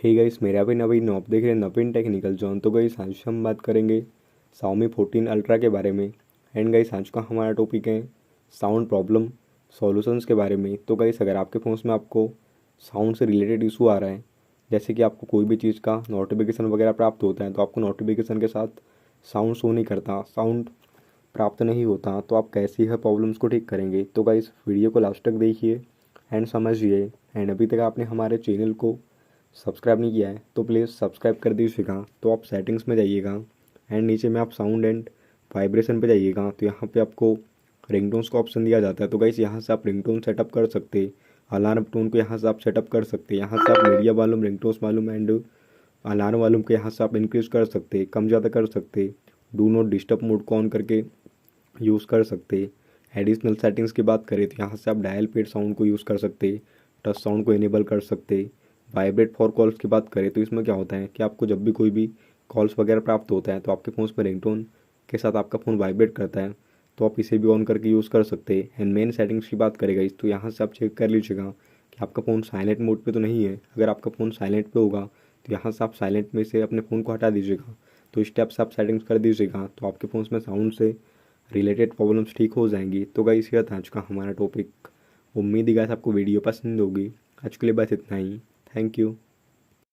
Hey guys, मेरा भी नवीन आप देख रहे हैं नवीन टेक्निकल जोन। तो गाइस आज हम बात करेंगे Xiaomi 14 अल्ट्रा के बारे में। एंड गाइस आज का हमारा टॉपिक है साउंड प्रॉब्लम सॉल्यूशंस के बारे में। तो गाइस अगर आपके फ़ोन में आपको साउंड से रिलेटेड इशू आ रहा है, जैसे कि आपको कोई भी चीज़ का नोटिफिकेशन वगैरह प्राप्त होता है तो आपको नोटिफिकेशन के साथ साउंड शो नहीं करता, साउंड प्राप्त नहीं होता, तो आप कैसे यह प्रॉब्लम्स को ठीक करेंगे। तो गाइस वीडियो को लास्ट तक देखिए एंड समझिए। एंड अभी तक आपने हमारे चैनल को सब्सक्राइब नहीं किया है तो प्लीज़ सब्सक्राइब कर दीजिएगा। तो आप सेटिंग्स में जाइएगा एंड नीचे में आप साउंड एंड वाइब्रेशन पे जाइएगा, तो यहाँ पे आपको रिंगटोन्स का ऑप्शन दिया जाता है। तो गाइस यहाँ से आप रिंगटोन सेटअप कर सकते हैं, अलार्म टोन को यहाँ से आप सेटअप कर सकते हैं। यहाँ से आप media volume, ringtones volume and alarm volume को यहाँ से आप इंक्रीज़ कर सकते हैं, कम ज़्यादा कर सकते हैं। डू नॉट डिस्टर्ब मोड को ऑन करके यूज़ कर सकते। एडिशनल सेटिंग्स की बात करें तो यहाँ से आप डायल पेड साउंड को यूज़ कर सकते, टच साउंड को इनेबल कर सकते। वाइब्रेट फॉर कॉल्स की बात करें तो इसमें क्या होता है कि आपको जब भी कोई भी कॉल्स वगैरह प्राप्त होता है तो आपके फ़ोन में रिंगटोन के साथ आपका फ़ोन वाइब्रेट करता है, तो आप इसे भी ऑन करके यूज़ कर सकते हैं। एंड मेन सेटिंग्स की बात करेगा इस तो यहाँ से आप चेक कर लीजिएगा कि आपका फ़ोन साइलेंट मोड पे तो नहीं है। अगर आपका फ़ोन साइलेंट पे होगा तो यहाँ से आप साइलेंट में से अपने फ़ोन को हटा दीजिएगा। तो इस टाइप से आप सेटिंग्स कर दीजिएगा तो आपके फ़ोन में साउंड से रिलेटेड प्रॉब्लम्स ठीक हो जाएंगी। तो गाइस यह था आज का हमारा टॉपिक। उम्मीद है गाइस आपको वीडियो पसंद होगी। आज के लिए बस इतना ही। Thank you.